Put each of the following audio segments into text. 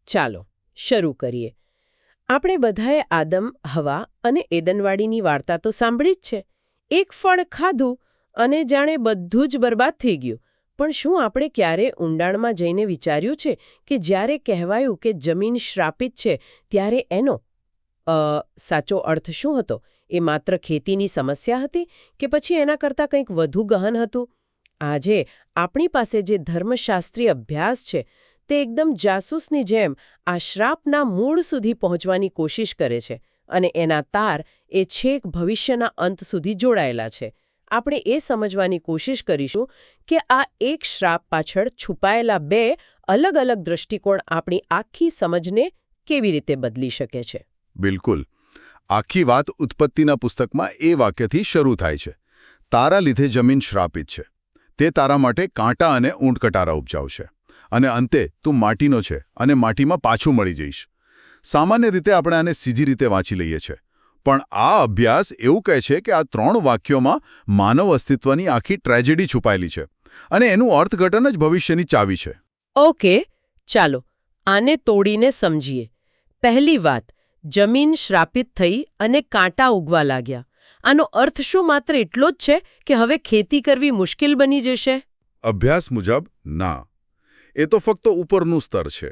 ચાલો શરૂ કરીએ. આપણે બધાએ આદમ, હવા અને એદનવાડીની વાર્તા તો સાંભળી જ છે. એક ફળ ખાધું અને જાણે બધું જ બરબાદ થઈ ગયું. પણ શું આપણે ક્યારે ઊંડાણમાં જઈને વિચાર્યું છે કે જ્યારે કહેવાયું કે જમીન શ્રાપિત છે ત્યારે એનો સાચો અર્થ શું હતો? એ માત્ર ખેતીની સમસ્યા હતી કે પછી એના કરતાં કંઈક વધુ ગહન હતું? આજે આપણી પાસે જે ધર્મશાસ્ત્રી અભ્યાસ છે તે એકદમ જાસૂસની જેમ આ શ્રાપના મૂળ સુધી પહોંચવાની કોશિશ કરે છે અને એના તાર એ છેક ભવિષ્યના અંત સુધી જોડાયેલા છે. આપણે એ સમજવાની કોશિશ કરીશું કે આ એક શ્રાપ પાછળ છુપાયેલા બે અલગ અલગ દૃષ્ટિકોણ આપણી આખી સમજને કેવી રીતે બદલી શકે છે. બિલકુલ. આખી વાત ઉત્પત્તિના પુસ્તકમાં એ વાક્યથી શરૂ થાય છે. તારા લીધે જમીન શ્રાપિત છે. તે તારા માટે કાંટા અને ઊંટકટારા ઉપજાવશે. અને અંતે તું માટીનો છે અને માટીમાં પાછું મળી જઈશ. સામાન્ય રીતે આપણે આને સીધી રીતે વાંચી લઈએ છીએ. પણ આ અભ્યાસ એવું કહે છે કે આ 3 વાક્યોમાં માનવ અસ્તિત્વની આખી ટ્રેજેડી છુપાયેલી છે. અને એનું અર્થઘટન જ ભવિષ્યની ચાવી છે. ઓકે, ચાલો આને તોડીને સમજીએ. પહેલી વાત, જમીન શ્રાપિત થઈ અને કાંટા ઉગવા લાગ્યા. આનો અર્થ શું માત્ર એટલો જ છે કે હવે ખેતી કરવી મુશ્કેલ બની જશે? અભ્યાસ મુજબ ના. એ તો ફક્ત ઉપરનું સ્તર છે.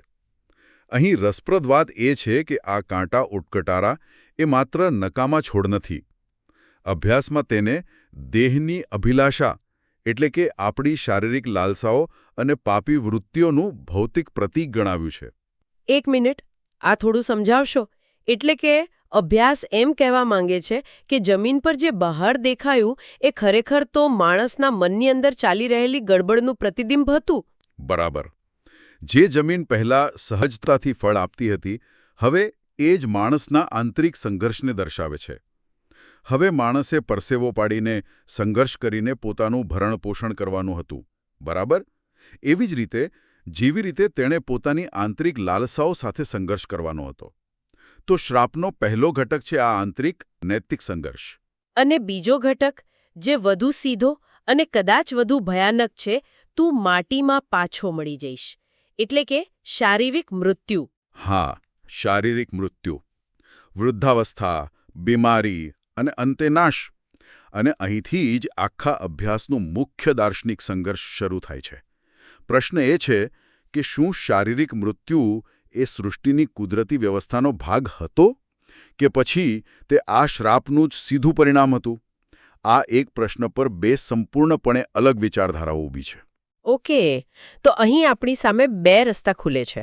અહીં રસપ્રદ વાત એ છે કે આ કાંટા ઉટકટારા એ માત્ર નકામા છોડ નથી. અભ્યાસમાં તેને દેહની અભિલાષા એટલે કે આપણી શારીરિક લાલસાઓ અને પાપી વૃત્તિઓનું ભૌતિક પ્રતીક ગણાવ્યું છે. એક મિનિટ, આ થોડું સમજાવશો? એટલે કે અભ્યાસ એમ કહેવા માંગે છે કે જમીન પર જે બહાર દેખાયું એ ખરેખર તો માણસના મનની અંદર ચાલી રહેલી ગડબડનું પ્રતિબિંબ હતું. બરાબર. જે જમીન પહેલા સહજતાથી ફળ આપતી હતી, હવે એ જ માણસના આંતરિક સંઘર્ષને દર્શાવે છે. હવે માણસે પરસેવો પાડીને સંઘર્ષ કરીને પોતાનું ભરણપોષણ કરવાનું હતું. બરાબર? એવી જ રીતે જેવી રીતે તેણે પોતાની આંતરિક લાલસાઓ સાથે સંઘર્ષ કરવાનો હતો. તો શ્રાપનો પહેલો ઘટક છે આ આંતરિક નૈતિક સંઘર્ષ. અને બીજો ઘટક જે વધુ સીધો અને કદાચ વધુ ભયાનક છે, તું માટીમાં પાછો મળી જઈશ. એટલે કે શારીરિક મૃત્યુ. હા, શારીરિક મૃત્યુ. વૃદ્ધાવસ્થા, બીમારી અને અંતે નાશ. અને અહીંથી જ આખા અભ્યાસનું મુખ્ય દાર્શનિક સંઘર્ષ શરૂ થાય છે. પ્રશ્ન એ છે કે શું શારીરિક મૃત્યુ એ સૃષ્ટિની કુદરતી વ્યવસ્થાનો ભાગ હતો કે પછી તે આ શ્રાપનું જ સીધું પરિણામ હતું? આ એક પ્રશ્ન પર 2 સંપૂર્ણપણે અલગ વિચારધારાઓ ઊભી છે. ઓકે, તો અહીં આપણી સામે 2 રસ્તા ખુલે છે.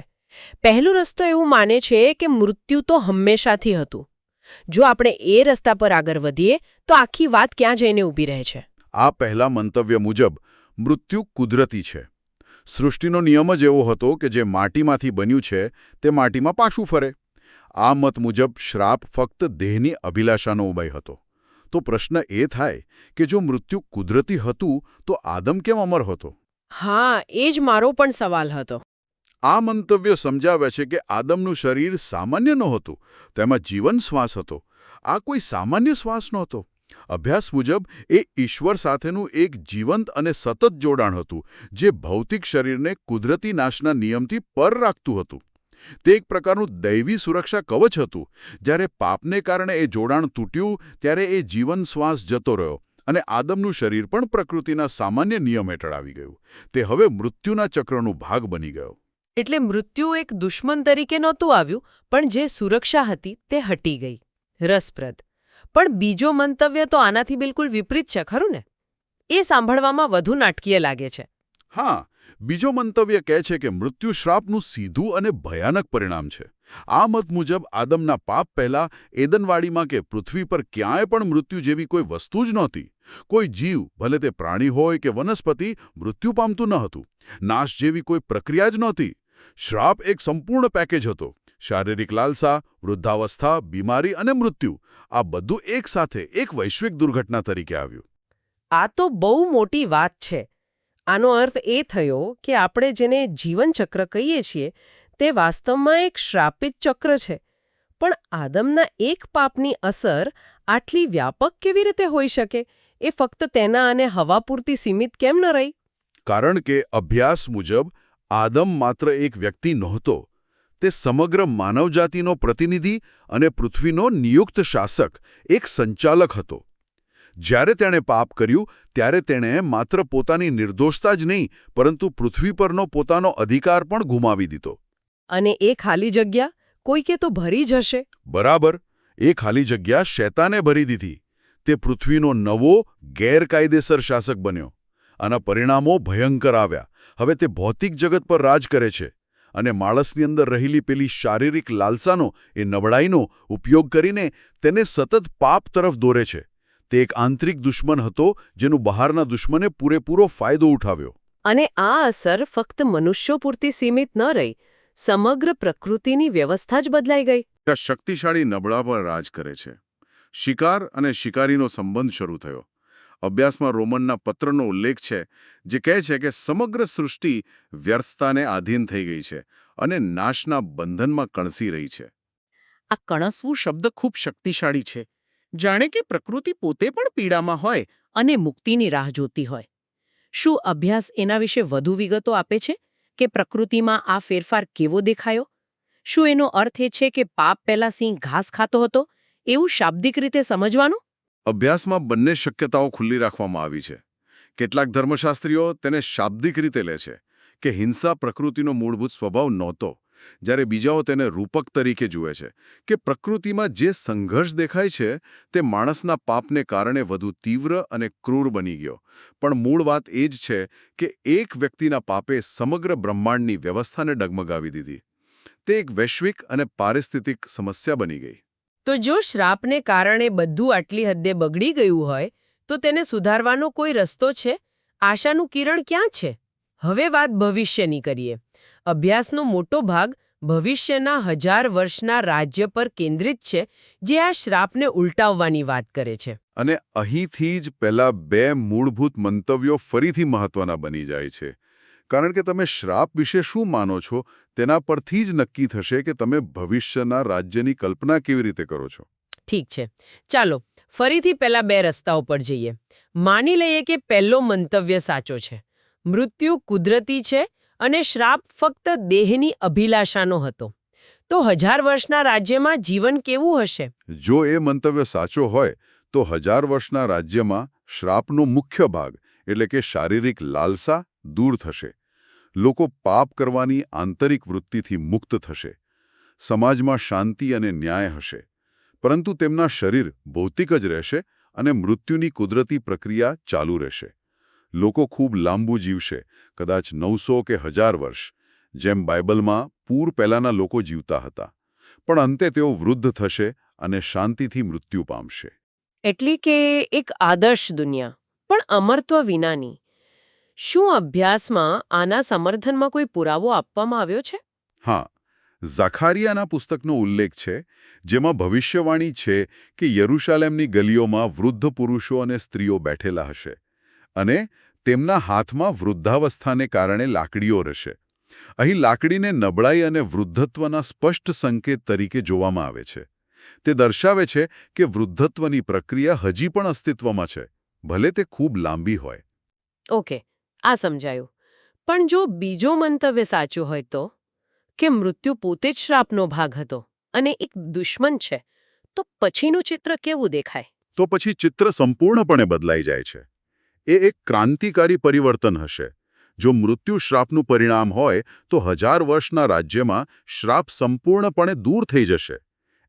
પહેલો રસ્તો એવું માને છે કે મૃત્યુ તો હંમેશાથી હતું. જો આપણે એ રસ્તા પર આગળ વધીએ તો આખી વાત ક્યાં જઈને ઊભી રહે છે? આ પહેલા મંતવ્ય મુજબ મૃત્યુ કુદરતી છે. સૃષ્ટિનો નિયમ જ એવો હતો કે જે માટીમાંથી બન્યું છે તે માટીમાં પાછું ફરે. આ મત મુજબ શ્રાપ ફક્ત દેહની અભિલાષાનો ઉપાય હતો. તો પ્રશ્ન એ થાય કે જો મૃત્યુ કુદરતી હતું તો આદમ કેમ અમર હતો? હા, એ જ મારો પણ સવાલ હતો. આ મંતવ્ય સમજાવે છે કે આદમનું શરીર સામાન્ય નહોતું, તેમાં જીવન શ્વાસ હતો. આ કોઈ સામાન્ય શ્વાસ નહોતો. અભ્યાસ મુજબ એ ઈશ્વર સાથેનું એક જીવંત અને સતત જોડાણ હતું, જે ભૌતિક શરીરને કુદરતી નાશના નિયમથી પર રાખતું હતું. તે એક પ્રકારનું દૈવી સુરક્ષા કવચ હતું. જ્યારે પાપને કારણે એ જોડાણ તૂટ્યું ત્યારે એ જીવન શ્વાસ જતો રહ્યો અને આદમનું શરીર પણ પ્રકૃતિના સામાન્ય નિયમ હેઠળ આવી ગયું. તે હવે મૃત્યુના ચક્રનો ભાગ બની ગયો. એટલે મૃત્યુ એક દુશ્મન તરીકે નહોતું આવ્યું, પણ જે સુરક્ષા હતી તે હટી ગઈ. રસપ્રદ. પણ બીજો મંતવ્ય તો આનાથી બિલકુલ વિપરીત છે, ખરું ને? એ સાંભળવામાં વધુ નાટકીય લાગે છે. હા, બીજો મંતવ્ય કહે છે કે મૃત્યુ શ્રાપનું સીધું અને ભયાનક પરિણામ છે. આ મત મુજબ આદમના પાપ પહેલા એદનવાડીમાં કે પૃથ્વી પર ક્યાંય પણ મૃત્યુ જેવી કોઈ વસ્તુ જ નહોતી. કોઈ જીવ, ભલે તે પ્રાણી હોય કે વનસ્પતિ, મૃત્યુ પામતું ન હતું. નાશ જેવી કોઈ પ્રક્રિયા જ નહોતી. શ્રાપ એક સંપૂર્ણ પેકેજ હતો. શારીરિક લાલસા, વૃદ્ધાવસ્થા, બીમારી અને મૃત્યુ, આ બધું એકસાથે એક વૈશ્વિક દુર્ઘટના તરીકે આવ્યું. આ તો બહુ મોટી વાત છે. આનો અર્થ એ થયો કે આપણે જેને જીવનચક્ર કહીએ છીએ તે વાસ્તવમાં એક શ્રાપિત ચક્ર છે. પણ આદમના એક પાપની અસર આટલી વ્યાપક કેવી રીતે હોઈ શકે? એ ફક્ત તેના અને હવા પૂરતી સીમિત કેમ ન રહી? કારણ કે અભ્યાસ મુજબ આદમ માત્ર એક વ્યક્તિ નહોતો. તે સમગ્ર માનવજાતિનો પ્રતિનિધિ અને પૃથ્વીનો નિયુક્ત શાસક, એક સંચાલક હતો. જ્યારે તેણે પાપ કર્યું ત્યારે તેણે માત્ર પોતાની નિર્દોષતા જ નહીં, પરંતુ પૃથ્વી પરનો પોતાનો અધિકાર પણ ગુમાવી દીધો. અને એ ખાલી જગ્યા કોઈકે તો ભરી જ હશે. બરાબર, એ ખાલી જગ્યા શૈતાને ભરી દીધી. તે પૃથ્વીનો નવો ગેરકાયદેસર શાસક બન્યો. આના પરિણામો ભયંકર આવ્યા. હવે તે ભૌતિક જગત પર રાજ કરે છે અને માણસની અંદર રહેલી પેલી શારીરિક લાલસાનો, એ નબળાઈનો ઉપયોગ કરીને તેને સતત પાપ તરફ દોરે છે. તે એક આંતરિક દુશ્મન હતો જેનું બહારના દુશ્મને પૂરેપૂરો ફાયદો ઉઠાવ્યો. અને આ અસર ફક્ત મનુષ્યો પૂરતી સીમિત ન રહી, સમગ્ર પ્રકૃતિની વ્યવસ્થા જ બદલાઈ ગઈ. આ શક્તિશાળી નબળા પર રાજ કરે છે. શિકાર અને શિકારીનો સંબંધ શરૂ થયો. અભ્યાસમાં રોમનના પત્રનો ઉલ્લેખ છે, જે કહે છે કે સમગ્ર સૃષ્ટિ વ્યર્થતાને આધીન થઈ ગઈ છે અને નાશના બંધનમાં કણસી રહી છે. આ કણસવું શબ્દ ખૂબ શક્તિશાળી છે. જાણે કે પ્રકૃતિ પોતે પણ પીડામાં હોય અને મુક્તિની રાહ જોતી હોય. શું અભ્યાસ એના વિશે વધુ વિગતો આપે છે કે પ્રકૃતિમાં આ ફેરફાર કેવો દેખાયો? શું એનો અર્થ એ છે કે પાપ પહેલા સિંહ ઘાસ ખાતો હતો, એવું શાબ્દિક રીતે સમજવાનું? અભ્યાસમાં બંને શક્યતાઓ ખુલ્લી રાખવામાં આવી છે. કેટલાક ધર્મશાસ્ત્રીઓ તેને શાબ્દિક રીતે લે છે કે હિંસા પ્રકૃતિનો મૂળભૂત સ્વભાવ નહોતો, જ્યારે બીજાઓ તેને રૂપક તરીકે જુએ છે કે પ્રકૃતિમાં જે સંઘર્ષ દેખાય છે તે માણસના પાપને કારણે વધુ તીવ્ર અને ક્રૂર બની ગયો. પણ મૂળ વાત એ જ છે કે એક વ્યક્તિના પાપે સમગ્ર બ્રહ્માંડની વ્યવસ્થાને ડગમગાવી દીધી. તે એક વૈશ્વિક અને પારિસ્થિતિક સમસ્યા બની ગઈ. તો જો શ્રાપને કારણે બધું આટલી હદે બગડી ગયું હોય, તો તેને સુધારવાનો કોઈ રસ્તો છે? આશાનું કિરણ ક્યાં છે? હવે વાત ભવિષ્યની કરીએ. અભ્યાસનો મોટો ભાગ ભવિષ્યના 1000 વર્ષના રાજ્ય પર કેન્દ્રિત છે, જે આ શ્રાપને ઉલટાવવાની વાત કરે છે. અને અહીંથી જ પહેલા બે મૂળભૂત મંતવ્યો ફરીથી મહત્વના બની જાય છે. કારણ કે તમે શ્રાપ વિશે શું માનો છો તેના પરથી જ નક્કી થશે કે તમે ભવિષ્યના રાજ્યની કલ્પના કેવી રીતે કરો છો. ઠીક છે, ચાલો ફરીથી પહેલા બે રસ્તાઓ પર જઈએ. માની લઈએ કે પહેલો મંતવ્ય સાચો છે. મૃત્યુ કુદરતી છે અને શ્રાપ ફક્ત દેહની અભિલાષાનો હતો. તો 1000 વર્ષના રાજ્યમાં જીવન કેવું હશે? જો એ મંતવ્ય સાચો હોય તો 1000 વર્ષના રાજ્યમાં શ્રાપનો મુખ્ય ભાગ એટલે કે શારીરિક લાલસા દૂર થશે. લોકો પાપ કરવાની આંતરિક વૃત્તિથી મુક્ત થશે. સમાજમાં શાંતિ અને ન્યાય હશે. પરંતુ તેમના શરીર ભૌતિક જ રહેશે અને મૃત્યુની કુદરતી પ્રક્રિયા ચાલુ રહેશે. લોકો ખૂબ લાંબુ જીવશે, કદાચ 900 કે 1000 વર્ષ, જેમ બાઇબલમાં પૂર પહેલાંના લોકો જીવતા હતા. પણ અંતે તેઓ વૃદ્ધ થશે અને શાંતિથી મૃત્યુ પામશે. એટલે કે એક આદર્શ દુનિયા, પણ અમરત્વ વિનાની. શું અભ્યાસમાં આના સમર્થનમાં કોઈ પુરાવો આપવામાં આવ્યો છે? હા, ઝખારિયાના પુસ્તકનો ઉલ્લેખ છે, જેમાં ભવિષ્યવાણી છે કે યરૂશાલેમની ગલીઓમાં વૃદ્ધ પુરુષો અને સ્ત્રીઓ બેઠેલા હશે અને તેમના હાથમાં વૃદ્ધાવસ્થાને કારણે લાકડીઓ રહેશે. અહીં લાકડીને નબળાઈ અને વૃદ્ધત્વના સ્પષ્ટ સંકેત તરીકે જોવામાં આવે છે. તે દર્શાવે છે કે વૃદ્ધત્વની પ્રક્રિયા હજી પણ અસ્તિત્વમાં છે, ભલે તે ખૂબ લાંબી હોય. ઓકે, આ સમજાયું. પણ જો બીજો મંતવ્ય સાચું હોય તો, કે મૃત્યુ પોતે જ શ્રાપનો ભાગ હતો અને એક દુશ્મન છે, તો પછીનું ચિત્ર કેવું દેખાય? તો પછી ચિત્ર સંપૂર્ણપણે બદલાઈ જાય છે. એ એક ક્રાંતિકારી પરિવર્તન હશે. જો મૃત્યુ શ્રાપનું પરિણામ હોય તો 1000 વર્ષના રાજ્યમાં શ્રાપ સંપૂર્ણપણે દૂર થઈ જશે.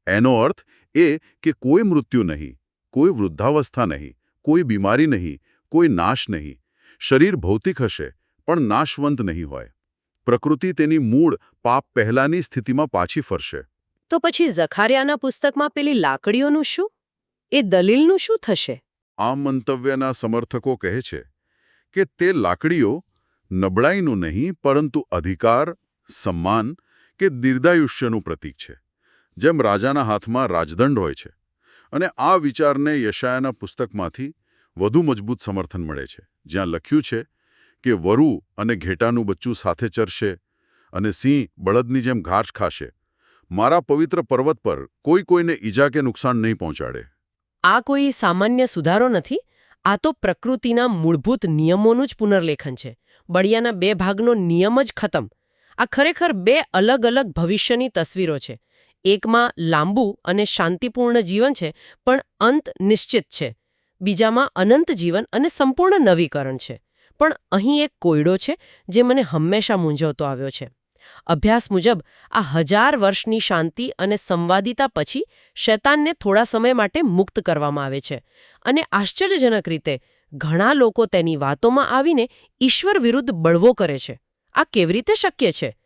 એનો અર્થ એ કે કોઈ મૃત્યુ નહીં, કોઈ વૃદ્ધાવસ્થા નહીં, કોઈ બીમારી નહીં, કોઈ નાશ નહીં. શરીર ભૌતિક હશે, પણ નાશવંત નહીં હોય. પ્રકૃતિ તેની મૂળ પાપ પહેલાની સ્થિતિમાં પાછી ફરશે. તો પછી ઝખારિયાના પુસ્તકમાં પેલી લાકડીઓનું શું? એ દલીલનું શું થશે? આ મંતવ્યના સમર્થકો કહે છે કે તે લાકડીઓ નબળાઈનું નહીં, પરંતુ અધિકાર, સન્માન કે દીર્ઘાયુષ્યનું પ્રતીક છે. જેમ રાજાના હાથમાં રાજદંડ હોય છે. અને આ વિચારને યશાયાના પુસ્તકમાંથી વધુ મજબૂત સમર્થન મળે છે, જ્યાં લખ્યું છે કે વરુ અને ઘેટાનું બચ્ચું સાથે ચરશે અને સિંહ બળદની જેમ ઘાસ ખાશે. મારા પવિત્ર પર્વત પર કોઈને ઈજા કે નુકસાન નહીં પહોંચાડે. આ કોઈ સામાન્ય સુધારો નથી. આ તો પ્રકૃતિના મૂળભૂત નિયમોનું જ પુનર્લેખન છે. બળિયાના 2 ભાગનો નિયમ જ ખતમ. આ ખરેખર બે અલગ અલગ ભવિષ્યની તસવીરો છે. એકમાં લાંબુ અને શાંતિપૂર્ણ જીવન છે, પણ અંત નિશ્ચિત છે. બીજામાં અનંત જીવન અને સંપૂર્ણ નવીકરણ છે. પણ અહીં એક કોયડો છે જે મને હંમેશા મૂંઝવતો આવ્યો છે. અભ્યાસ મુજબ આ 1000 વર્ષની શાંતિ અને સંવાદિતા પછી શૈતાનને થોડા સમય માટે મુક્ત કરવામાં આવે છે. અને આશ્ચર્યજનક રીતે ઘણા લોકો તેની વાતોમાં આવીને ઈશ્વર વિરુદ્ધ બળવો કરે છે. આ કેવી રીતે શક્ય છે?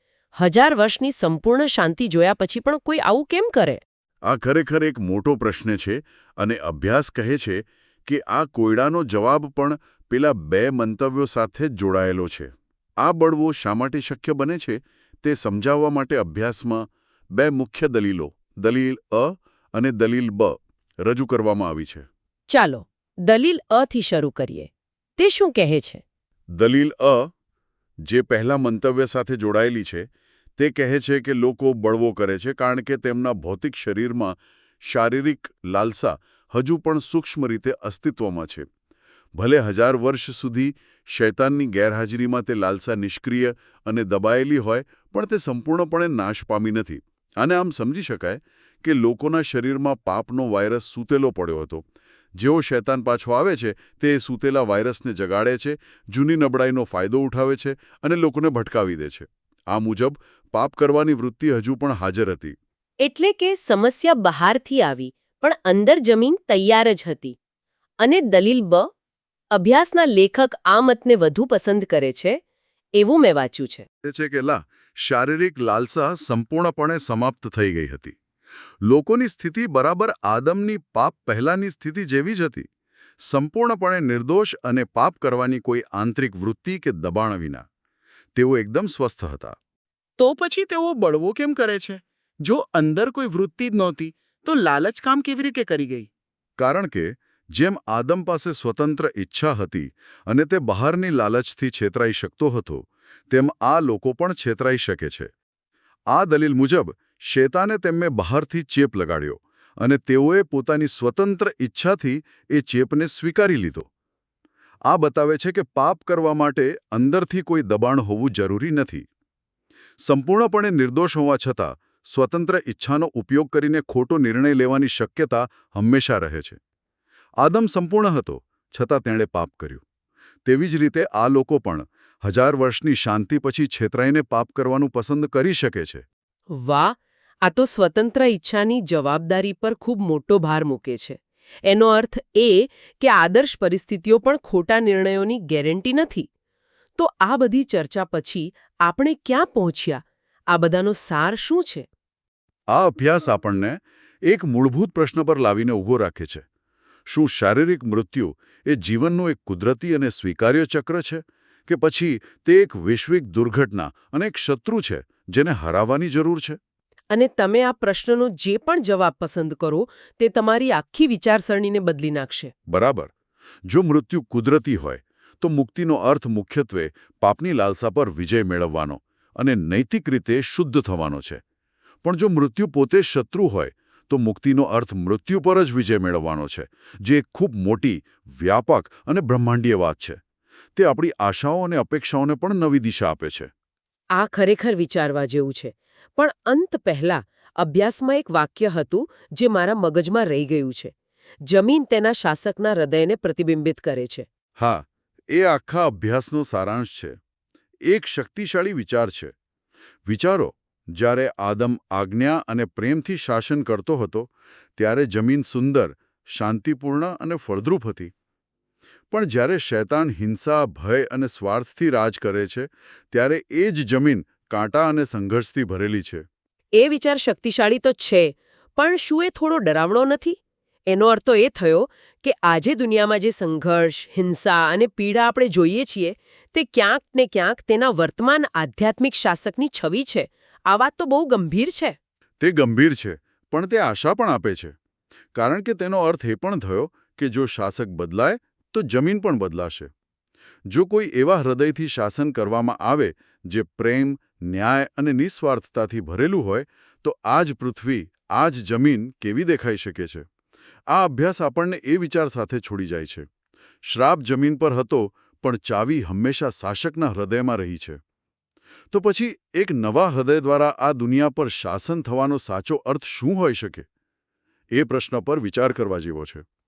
1000 વર્ષની સંપૂર્ણ શાંતિ જોયા પછી પણ કોઈ આવું કેમ કરે? આ ખરેખર એક મોટો પ્રશ્ન છે અને અભ્યાસ કહે છે કે આ કોયડાનો જવાબ પણ પેલા બે મંતવ્યો સાથે જ જોડાયેલો છે. આ બળવો શા માટે શક્ય બને છે તે સમજાવવા માટે અભ્યાસમાં બે મુખ્ય દલીલો, દલીલ અ અને દલીલ બ, રજૂ કરવામાં આવી છે. ચાલો દલીલ અ થી શરૂ કરીએ. તે શું કહે છે? દલીલ અ, જે પહેલા મંતવ્ય સાથે જોડાયેલી છે, તે કહે છે કે લોકો બળવો કરે છે કારણ કે તેમના ભૌતિક શરીરમાં શારીરિક લાલસા હજુ પણ સૂક્ષ્મ રીતે અસ્તિત્વમાં છે. ભલે 1000 વર્ષ સુધી શૈતાનની ગેરહાજરીમાં તે લાલસા નિષ્ક્રિય અને દબાયેલી હોય, પણ તે સંપૂર્ણપણે નાશ પામી નથી. આને આમ સમજી શકાય કે લોકોના શરીરમાં પાપનો વાયરસ સૂતેલો પડ્યો હતો. જેવો શૈતાન પાછો આવે છે, તે સૂતેલા વાયરસને જગાડે છે, જૂની નબળાઈનો ફાયદો ઉઠાવે છે અને લોકોને ભટકાવી દે છે. આ મુજબ પાપ કરવાની વૃત્તિ હજુ પણ હાજર હતી. એટલે કે સમસ્યા બહારથી આવી, પણ અંદર જમીન તૈયાર જ હતી. અને દલીલ બ, અભ્યાસના લેખક આ મતને વધુ પસંદ કરે છે એવું મેં વાંચ્યું છે. તે છે કે શારીરિક લાલસા સંપૂર્ણપણે સમાપ્ત થઈ ગઈ હતી. લોકોની સ્થિતિ બરાબર આદમની પાપ પહેલાની સ્થિતિ જેવી જ હતી. સંપૂર્ણપણે નિર્દોષ અને પાપ કરવાની કોઈ આંતરિક વૃત્તિ કે દબાણ વિના. તેઓ એકદમ સ્વસ્થ હતા. તો પછી તેઓ બળવો કેમ કરે છે? જો અંદર કોઈ વૃત્તિ જ નહોતી, તો લાલચ કામ કેવી રીતે કરી ગઈ? કારણ કે જેમ આદમ પાસે સ્વતંત્ર ઈચ્છા હતી અને તે બહારની લાલચથી છેતરાઈ શકતો હતો, તેમ આ લોકો પણ છેતરાઈ શકે છે. આ દલીલ મુજબ શૈતાને તેમને બહારથી ચેપ લગાડ્યો અને તેઓએ પોતાની સ્વતંત્ર ઈચ્છાથી એ ચેપને સ્વીકારી લીધો. આ બતાવે છે કે પાપ કરવા માટે અંદરથી કોઈ દબાણ હોવું જરૂરી નથી. સંપૂર્ણપણે નિર્દોષ હોવા છતાં સ્વતંત્ર ઈચ્છાનો ઉપયોગ કરીને ખોટો નિર્ણય લેવાની શક્યતા હંમેશા રહે છે. આદમ સંપૂર્ણ હતો, છતાં તેણે પાપ કર્યું. તેવી જ રીતે આ લોકો પણ 1000 વર્ષની શાંતિ પછી છેતરાઈને પાપ કરવાનું પસંદ કરી શકે છે. વાહ! આ તો સ્વતંત્ર ઈચ્છાની જવાબદારી પર ખૂબ મોટો ભાર મૂકે છે. એનો અર્થ એ કે આદર્શ પરિસ્થિતિઓ પણ ખોટા નિર્ણયોની ગેરંટી નથી. તો આ બધી ચર્ચા પછી આપણે ક્યાં પહોંચ્યા? આ બધાનો સાર શું છે? આ અભ્યાસ આપણને એક મૂળભૂત પ્રશ્ન પર લાવીને ઊભો રાખે છે. શું શારીરિક મૃત્યુ એ જીવનનું એક કુદરતી અને સ્વીકાર્ય ચક્ર છે, કે પછી તે એક વૈશ્વિક દુર્ઘટના અને એક શત્રુ છે જેને હરાવવાની જરૂર છે? અને તમે આ પ્રશ્નનો જે પણ જવાબ પસંદ કરો, તે તમારી આખી વિચારસરણીને બદલી નાખશે. બરાબર. જો મૃત્યુ કુદરતી હોય, તો મુક્તિનો અર્થ મુખ્યત્વે પાપની લાલસા પર વિજય મેળવવાનો અને નૈતિક રીતે શુદ્ધ થવાનો છે. પણ જો મૃત્યુ પોતે શત્રુ હોય, તો મુક્તિનો અર્થ મૃત્યુ પર જ વિજય મેળવવાનો છે, જે એક ખૂબ મોટી, વ્યાપક અને બ્રહ્માંડીય વાત છે. તે આપણી આશાઓ અને અપેક્ષાઓને પણ નવી દિશા આપે છે. આ ખરેખર વિચારવા જેવું છે. પણ અંત પહેલા અભ્યાસમાં એક વાક્ય હતું જે મારા મગજમાં રહી ગયું છે. જમીન તેના શાસકના હૃદયને પ્રતિબિંબિત કરે છે. હા, એ આખા અભ્યાસનો સારાંશ છે. એક શક્તિશાળી વિચાર છે. વિચારો, જ્યારે આદમ આજ્ઞા અને પ્રેમથી શાસન કરતો હતો, ત્યારે જમીન સુંદર, શાંતિપૂર્ણ અને ફળદ્રુપ હતી. પણ જ્યારે શૈતાન હિંસા, ભય અને સ્વાર્થથી રાજ કરે છે, ત્યારે એ જ જમીન કાંટા અને સંઘર્ષથી ભરેલી છે. એ વિચાર શક્તિશાળી તો છે, પણ શું એ થોડો ડરાવણો નથી? એનો અર્થ તો એ થયો કે આજે દુનિયામાં જે સંઘર્ષ, હિંસા અને પીડા આપણે જોઈએ છીએ, તે ક્યાંક ને ક્યાંક તેના વર્તમાન આધ્યાત્મિક શાસકની છબી છે. આ વાત તો બહુ ગંભીર છે. તે ગંભીર છે, પણ તે આશા પણ આપે છે. કારણ કે તેનો અર્થ એ પણ થયો કે જો શાસક બદલાય, તો જમીન પણ બદલાશે. જો કોઈ એવા હૃદયથી શાસન કરવામાં આવે જે પ્રેમ, ન્યાય અને નિસ્વાર્થતાથી ભરેલું હોય, તો આ જ પૃથ્વી, આ જ જમીન કેવી દેખાઈ શકે છે? આ અભ્યાસ આપણને એ વિચાર સાથે છોડી જાય છે. શ્રાપ જમીન પર હતો, પણ ચાવી હંમેશા શાસકના હૃદયમાં રહી છે. તો પછી એક નવા હૃદય દ્વારા આ દુનિયા પર શાસન થવાનો સાચો અર્થ શું હોઈ શકે? એ પ્રશ્ન પર વિચાર કરવા જેવો છે.